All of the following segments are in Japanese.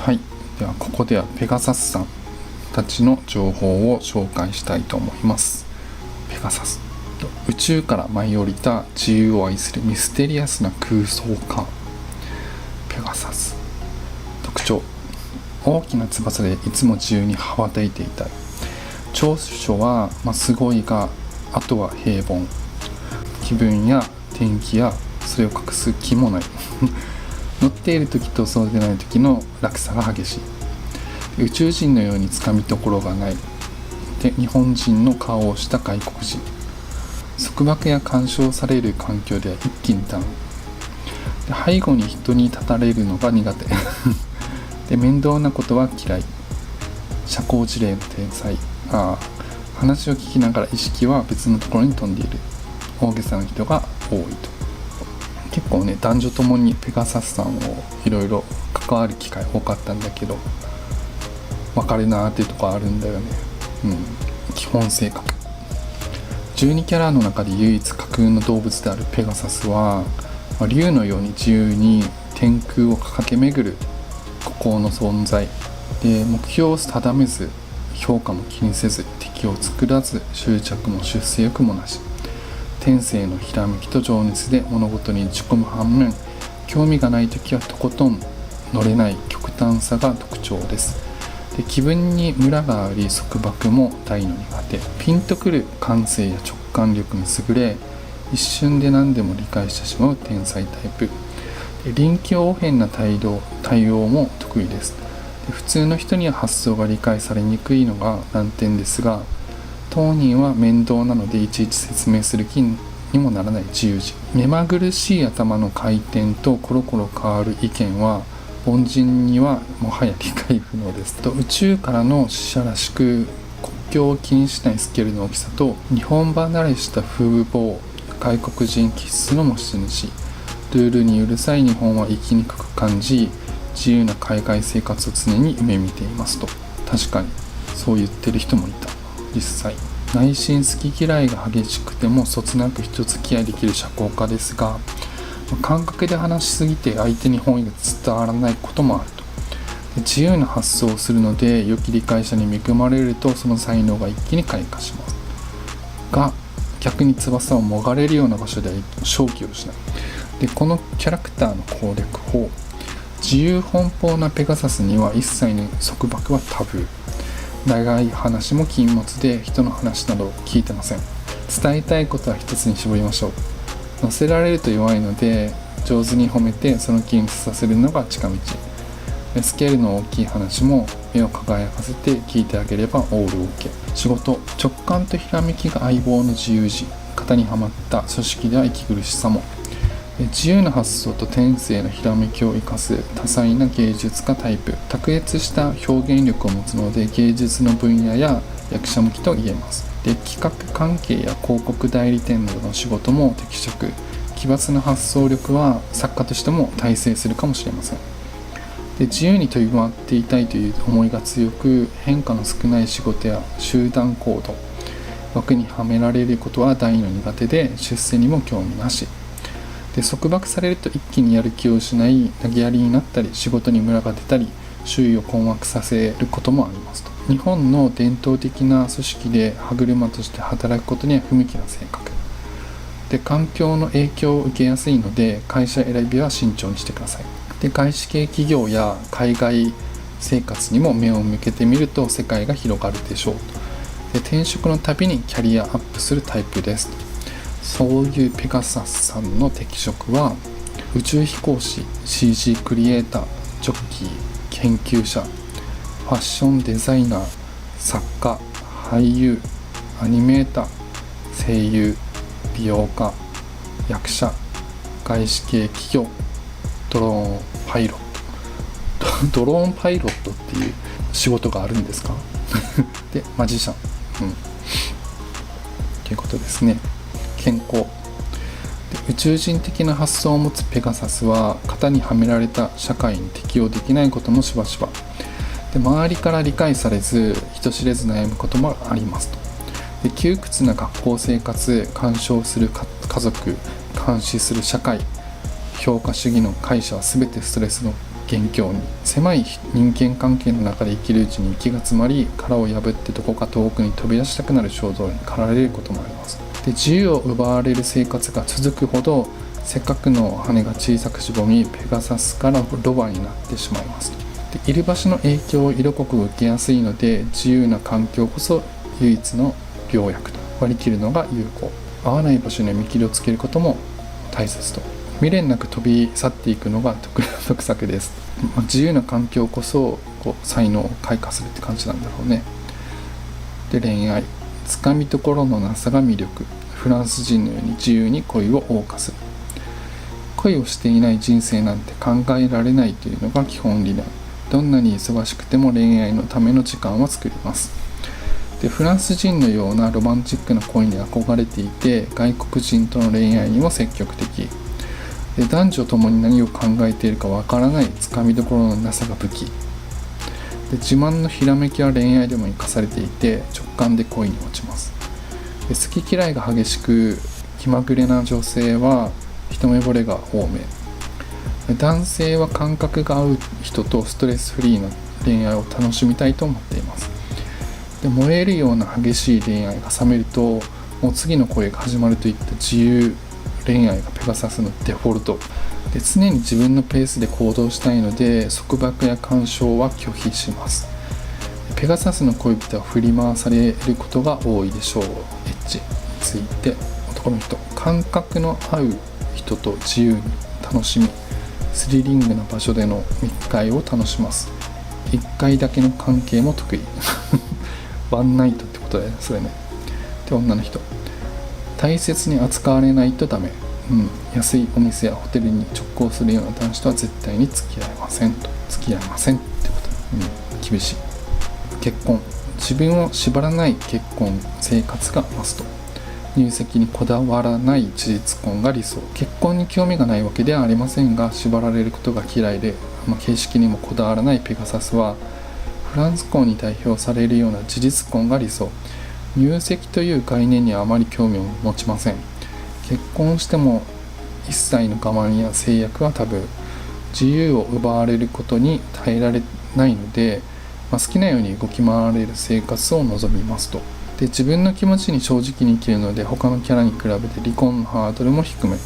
はい、ではここではペガサスさんたちの情報を紹介したいと思います。ペガサス、宇宙から舞い降りた自由を愛するミステリアスな空想家。ペガサス、特徴、大きな翼でいつも自由に羽ばたいていたい。長所は、すごいが、あとは平凡。気分や天気やそれを隠す気もない乗っている時とそうでない時の落差が激しい。宇宙人のようにつかみどころがない。で、日本人の顔をした外国人。束縛や干渉される環境では一気にダウン。で、背後に人に立たれるのが苦手で、面倒なことは嫌い。社交辞令の天才。話を聞きながら意識は別のところに飛んでいる。大げさな人が多いと。結構ね、男女ともにペガサスさんをいろいろ関わる機会多かったんだけど、分かるなーっていうところあるんだよね。基本性格。12キャラの中で唯一架空の動物であるペガサスは、竜のように自由に天空を駆け巡る孤高の存在で、目標を定めず評価も気にせず、敵を作らず執着も出世欲もなし。天性のひらめきと情熱で物事に打ち込む反面、興味がないときはとことん乗れない極端さが特徴です。で、気分にムラがあり束縛も大の苦手。ピンとくる感性や直感力に優れ、一瞬で何でも理解してしまう天才タイプ。で、臨機応変な対応も得意です。で、普通の人には発想が理解されにくいのが難点ですが、当人は面倒なのでいちいち説明する気にもならない自由人。目まぐるしい頭の回転とコロコロ変わる意見は凡人にはもはや理解不能です。と、宇宙からの使者らしく国境を気にしないスケールの大きさと日本離れした風貌、外国人気質の持ち主。ルールにうるさい日本は生きにくく感じ、自由な海外生活を常に夢見ていますと。確かにそう言ってる人もいた。実際内心好き嫌いが激しくてもそつなく人付き合いできる社交家ですが、感覚で話しすぎて相手に本意が伝わらないこともあると。で、自由な発想をするので良き理解者に恵まれるとその才能が一気に開花しますが、逆に翼をもがれるような場所では勝機を失う。で、このキャラクターの攻略法。自由奔放なペガサスには一切の束縛はタブー。長い話も禁物で人の話など聞いてません。伝えたいことは一つに絞りましょう。乗せられると弱いので上手に褒めてその気にさせるのが近道。スケールの大きい話も目を輝かせて聞いてあげればオール OK。 仕事、直感とひらめきが相棒の自由人。型にはまった組織では息苦しさも。自由な発想と天性のひらめきを生かす多彩な芸術家タイプ。卓越した表現力を持つので芸術の分野や役者向きと言えます。で、企画関係や広告代理店などの仕事も適職。奇抜な発想力は作家としても大成するかもしれません。で、自由に飛び回っていたいという思いが強く、変化の少ない仕事や集団行動、枠にはめられることは大の苦手で出世にも興味なし。で、束縛されると一気にやる気を失い投げやりになったり、仕事にムラが出たり、周囲を困惑させることもありますと。日本の伝統的な組織で歯車として働くことには不向きな性格で、環境の影響を受けやすいので会社選びは慎重にしてください。で、外資系企業や海外生活にも目を向けてみると世界が広がるでしょう。で、転職のたびにキャリアアップするタイプです。そういうペガサスさんの適職は宇宙飛行士、 CG クリエイター、ジョッキー、研究者、ファッションデザイナー、作家、俳優、アニメーター、声優、美容家、役者、外資系企業、ドローンパイロットドローンパイロットっていう仕事があるんですかで、マジシャン、ということですね。健康で、宇宙人的な発想を持つペガサスは型にはめられた社会に適応できないこともしばしばで、周りから理解されず人知れず悩むこともありますと。で、窮屈な学校生活、干渉する家族、監視する社会、評価主義の会社は全てストレスの元凶に。狭い人間関係の中で生きるうちに気が詰まり、殻を破ってどこか遠くに飛び出したくなる衝動に駆られることもあります。で、自由を奪われる生活が続くほど、せっかくの羽が小さくしぼみ、ペガサスからロバになってしまいます。で、いる場所の影響を色濃く受けやすいので、自由な環境こそ唯一の良薬と割り切るのが有効。合わない場所には見切りをつけることも大切と。未練なく飛び去っていくのが得策です。自由な環境こそ才能を開花するって感じなんだろうね。で、恋愛。つかみどころのなさが魅力。フランス人のように自由に恋を謳歌する。恋をしていない人生なんて考えられないというのが基本理念。どんなに忙しくても恋愛のための時間は作ります。で、フランス人のようなロマンチックな恋に憧れていて、外国人との恋愛にも積極的で、男女ともに何を考えているかわからないつかみどころのなさが武器で、自慢のひらめきは恋愛でも生かされていて、直感で恋に落ちます。で、好き嫌いが激しく気まぐれな女性は一目惚れが多め。男性は感覚が合う人とストレスフリーな恋愛を楽しみたいと思っています。で、燃えるような激しい恋愛が冷めると、もう次の恋が始まるといった自由恋愛がペガサスのデフォルトで、常に自分のペースで行動したいので、束縛や干渉は拒否します。ペガサスの恋人は振り回されることが多いでしょう。エッチについて。男の人、感覚の合う人と自由に楽しみ、スリリングな場所での密会を楽します。一回だけの関係も得意ワンナイトってことだよね、それね。で、女の人、大切に扱われないとダメ。安いお店やホテルに直行するような男子とは絶対に付き合いませんってこと、厳しい。結婚、自分を縛らない結婚生活がマスト。入籍にこだわらない事実婚が理想。結婚に興味がないわけではありませんが、縛られることが嫌いで、形式にもこだわらないペガサスは、フランス婚に代表されるような事実婚が理想。入籍という概念にはあまり興味を持ちません。結婚しても一切の我慢や制約はタブー。自由を奪われることに耐えられないので、好きなように動き回れる生活を望みますと。で、自分の気持ちに正直に生きるので、他のキャラに比べて離婚のハードルも低め。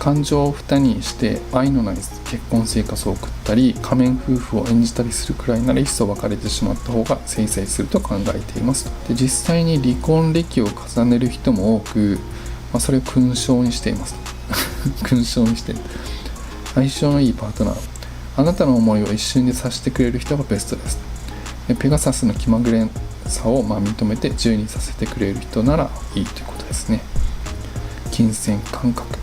感情を蓋にして愛のない結婚生活を送ったり、仮面夫婦を演じたりするくらいならいっそ別れてしまった方がせいせいすると考えていますと。で、実際に離婚歴を重ねる人も多く、それを勲章にしていますと勲章にして相性のいいパートナー、あなたの思いを一瞬で察してくれる人がベストです。で、ペガサスの気まぐれさを認めて自由にさせてくれる人ならいいということですね。金銭感覚、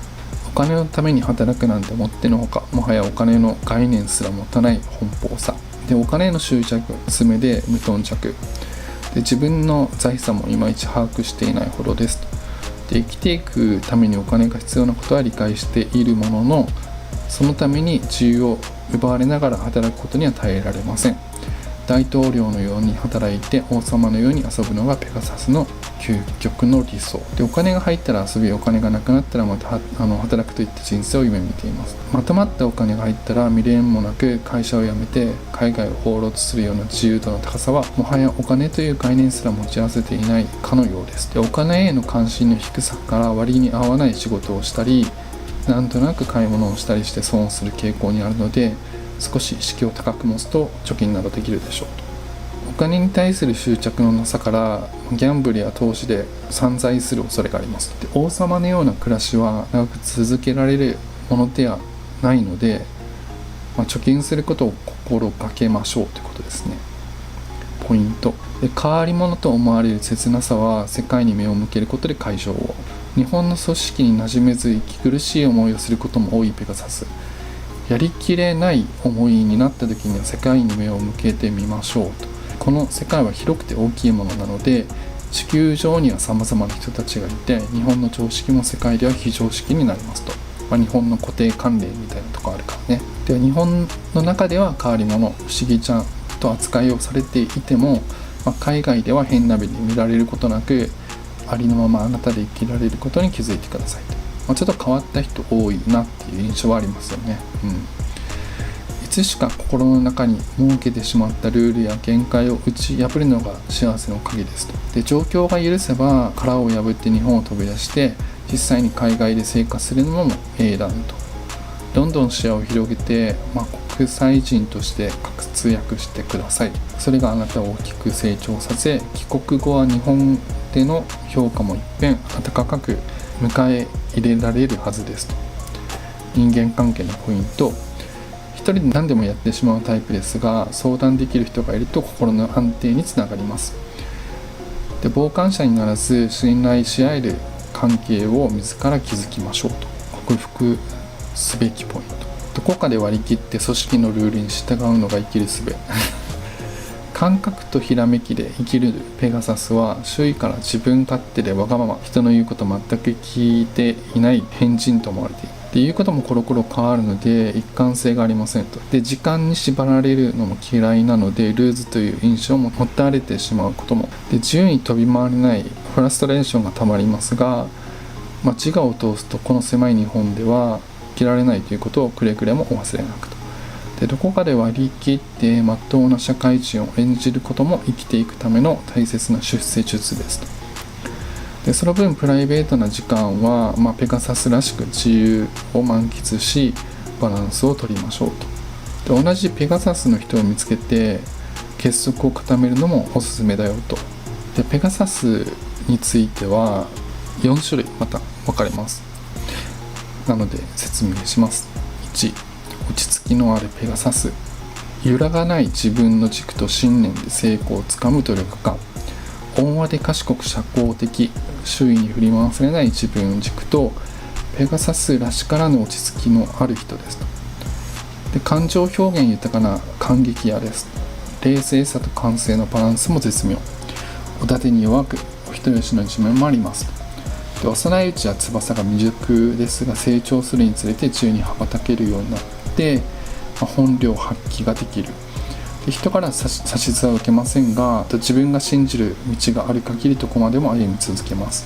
お金のために働くなんてもってのほか、もはやお金の概念すら持たない奔放さで、お金への執着、爪で無頓着で、自分の財産もいまいち把握していないほどですと。で、生きていくためにお金が必要なことは理解しているものの、そのために自由を奪われながら働くことには耐えられません。大統領のように働いて王様のように遊ぶのがペガサスの究極の理想で、お金が入ったら遊び、お金がなくなったらまた働くといった人生を夢見ています。まとまったお金が入ったら未練もなく会社を辞めて海外を放浪するような自由度の高さは、もはやお金という概念すら持ち合わせていないかのようです。で、お金への関心の低さから割に合わない仕事をしたり、なんとなく買い物をしたりして損をする傾向にあるので、少し意識を高く持つと貯金などできるでしょうと。お金に対する執着のなさからギャンブルや投資で散財する恐れがあります。で、王様のような暮らしは長く続けられるものではないので、貯金することを心がけましょうということですね。ポイントで、変わり者と思われる切なさは世界に目を向けることで解消を。日本の組織に馴染めず息苦しい思いをすることも多いペガサス。やりきれない思いになった時には世界に目を向けてみましょうと。この世界は広くて大きいものなので、地球上には様々な人たちがいて、日本の常識も世界では非常識になりますと。日本の固定観念みたいなところあるからね。で、日本の中では変わり者、不思議ちゃんと扱いをされていても、海外では変な目に見られることなく、ありのままあなたで生きられることに気づいてくださいと。ちょっと変わった人多いなっていう印象はありますよね。いつつしか心の中に設けてしまったルールや限界を打ち破るのが幸せの鍵ですと。で、状況が許せば殻を破って日本を飛び出して実際に海外で生活するのも英断と。どんどん視野を広げて、国際人として活躍してください。それがあなたを大きく成長させ、帰国後は日本での評価も一変温かく迎え入れられるはずですと。人間関係のポイント。一人で何でもやってしまうタイプですが、相談できる人がいると心の安定につながります。で、傍観者にならず信頼し合える関係を自ら築きましょうと。克服すべきポイント。どこかで割り切って組織のルールに従うのが生きる術感覚とひらめきで生きるペガサスは、周囲から自分勝手でわがまま、人の言うこと全く聞いていない変人と思われている。で、言うこともコロコロ変わるので一貫性がありませんと。で、時間に縛られるのも嫌いなのでルーズという印象も持たれてしまうことも。で、自由に飛び回れないフラストレーションがたまりますが、自我を通すとこの狭い日本では生きられないということをくれぐれもお忘れなくと。で、どこかで割り切って真っ当な社会人を演じることも生きていくための大切な出世術ですと。で、その分プライベートな時間は、ペガサスらしく自由を満喫しバランスを取りましょうと。で、同じペガサスの人を見つけて結束を固めるのもおすすめだよと。で、ペガサスについては4種類また分かれます。なので説明します。1、落ち着きのあるペガサス。揺らがない自分の軸と信念で成功をつかむ努力家。温和で賢く社交的、周囲に振り回されない自分軸とペガサスらしからぬ落ち着きのある人ですと。で、感情表現豊かな感激屋です。冷静さと感性のバランスも絶妙。おだてに弱くお人よしの一面もありますと。で、幼いうちは翼が未熟ですが、成長するにつれて自由に羽ばたけるようになって、本領発揮ができる。で、人から指図は受けませんが、自分が信じる道がある限りどこまでも歩み続けます。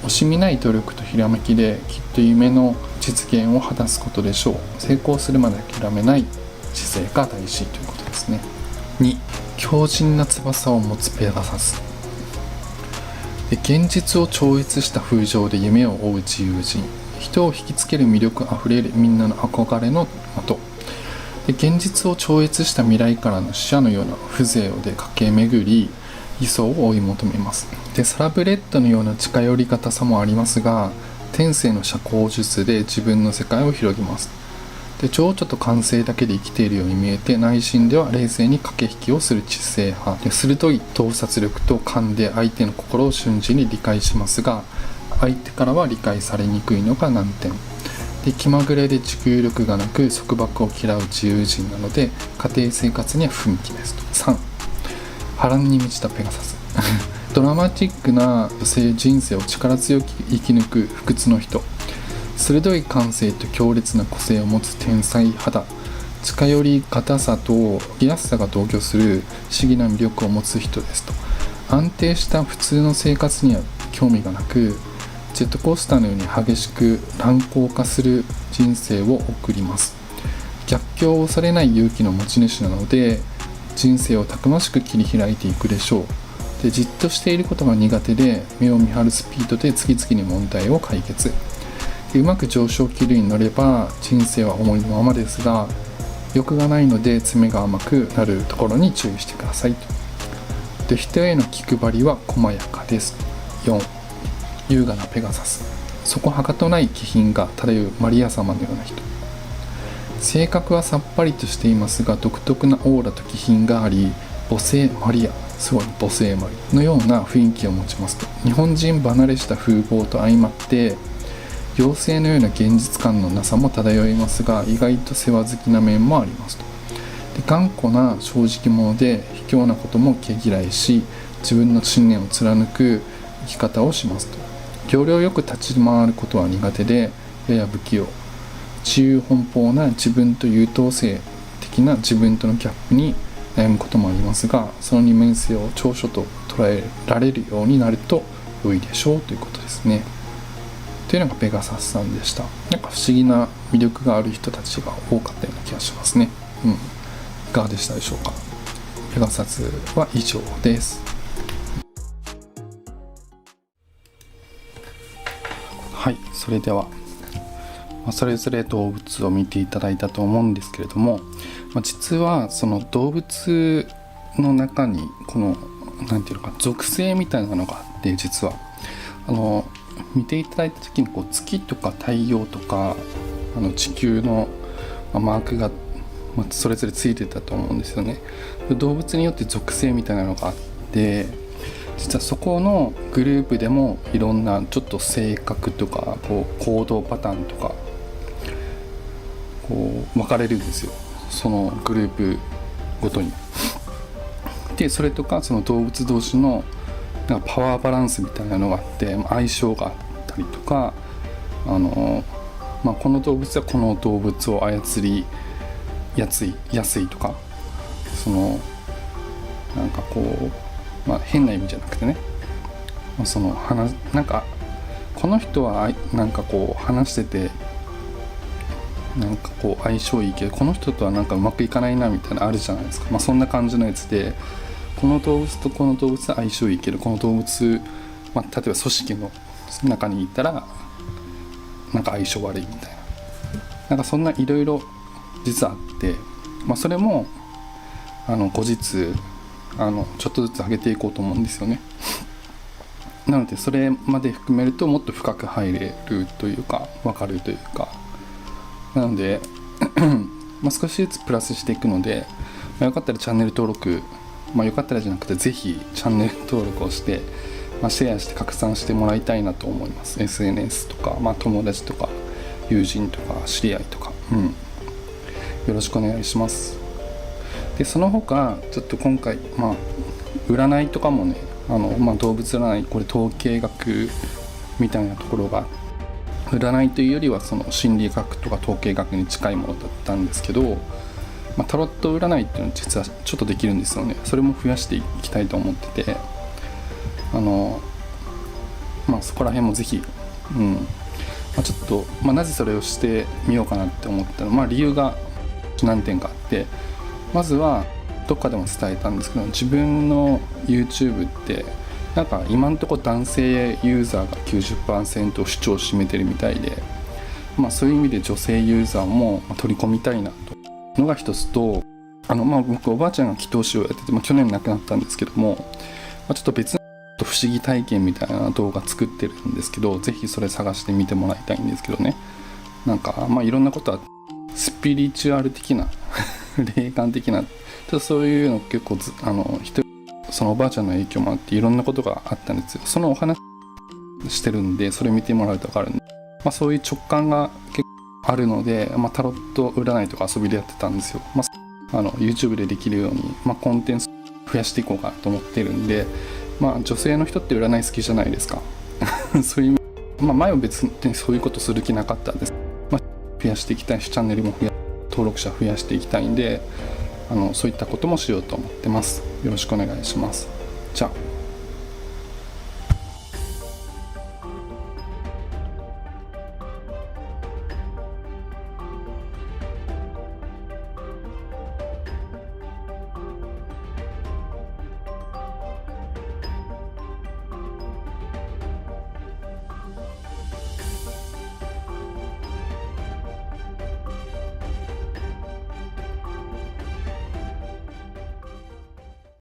惜しみない努力とひらめきできっと夢の実現を果たすことでしょう。成功するまで諦めない姿勢が大事ということですね。2、強靭な翼を持つペガサス。で、現実を超越した風情で夢を追う自由人。人を引きつける魅力あふれるみんなの憧れの的。で、現実を超越した未来からの死者のような風情で駆け巡り理想を追い求めます。で、サラブレッドのような近寄り方さもありますが、天性の社交術で自分の世界を広げます。で、情緒と感性だけで生きているように見えて、内心では冷静に駆け引きをする知性派で、鋭い洞察力と勘で相手の心を瞬時に理解しますが、相手からは理解されにくいのが難点で、気まぐれで持久力がなく束縛を嫌う自由人なので家庭生活には不向きですと。3、波乱に満ちたペガサスドラマチックな女性人生を力強く生き抜く不屈の人。鋭い感性と強烈な個性を持つ天才肌。近寄りがたさと気やすさが同居する不思議な魅力を持つ人ですと。安定した普通の生活には興味がなく、ジェットコースターのように激しく乱高下する人生を送ります。逆境を恐れない勇気の持ち主なので、人生をたくましく切り開いていくでしょう。で、じっとしていることが苦手で、目を見張るスピードで次々に問題を解決。で、うまく上昇気流に乗れば人生は思いのままですが、欲がないので爪が甘くなるところに注意してくださいと。で、人への気配りは細やかです。4、優雅なペガサス。そこはかとない気品が漂うマリア様のような人。性格はさっぱりとしていますが、独特なオーラと気品があり、母性マリア、すごい母性マリアのような雰囲気を持ちますと。日本人離れした風貌と相まって妖精のような現実感のなさも漂いますが、意外と世話好きな面もありますと。で、頑固な正直者で卑怯なことも毛嫌いし、自分の信念を貫く生き方をしますと。要領よく立ち回ることは苦手で、やや不器用。自由奔放な自分と優等生的な自分とのギャップに悩むこともありますが、その二面性を長所と捉えられるようになると良いでしょうということですね。というのがペガサスさんでした。なんか不思議な魅力がある人たちが多かったような気がしますね。いかがでしたでしょうか。ペガサスは以上です。はい、それではそれぞれ動物を見ていただいたと思うんですけれども、実はその動物の中にこのなんていうのか属性みたいなのがあって、実は見ていただいた時に月とか太陽とか地球のマークがそれぞれついてたと思うんですよね。動物によって属性みたいなのがあって、実はそこのグループでもいろんなちょっと性格とか行動パターンとか分かれるんですよ、そのグループごとに。でそれとかその動物同士のなんかパワーバランスみたいなのがあって、相性があったりとか、この動物はこの動物を操りやすいとか、そのなんか変な意味じゃなくてね、なんかこの人はなんか話しててなんか相性いいけど、この人とはなんかうまくいかないなみたいなあるじゃないですか。そんな感じのやつで、この動物とこの動物は相性いいけど、この動物、例えば組織の中にいたらなんか相性悪いみたいな、なんかそんないろいろ実はあって、それも後日ちょっとずつ上げていこうと思うんですよね。なのでそれまで含めるともっと深く入れるというか分かるというか、なので少しずつプラスしていくので、よかったらチャンネル登録、よかったらじゃなくてぜひチャンネル登録をして、シェアして拡散してもらいたいなと思います。 SNS とか、友達とか友人とか知り合いとか、よろしくお願いします。でその他ちょっと今回占いとかもね、動物占い、これ統計学みたいなところが、占いというよりはその心理学とか統計学に近いものだったんですけど、タロット占いっていうのは実はちょっとできるんですよね。それも増やしていきたいと思ってて、そこら辺もぜひ、ちょっと、なぜそれをしてみようかなって思ったのは、理由が何点かあって、まずはどっかでも伝えたんですけど、自分の YouTube ってなんか今のところ男性ユーザーが 90% を主張を占めてるみたいで、そういう意味で女性ユーザーも取り込みたいなというのが一つと、僕おばあちゃんが祈祷師をやってて、去年亡くなったんですけども、ちょっと別の不思議体験みたいな動画作ってるんですけど、ぜひそれ探してみてもらいたいんですけどね。なんかいろんなことはスピリチュアル的な霊感的な、そういうの結構そのおばあちゃんの影響もあっていろんなことがあったんですよ。そのお話してるんで、それ見てもらうと分かるんで、そういう直感が結構あるので、タロット占いとか遊びでやってたんですよ。YouTube でできるように、コンテンツ増やしていこうかなと思ってるんで、女性の人って占い好きじゃないですかそういう、前は別にそういうことする気なかったんです。増やしていきたいし、チャンネルも登録者増やしていきたいんで、そういったこともしようと思ってます。よろしくお願いします。じゃあ。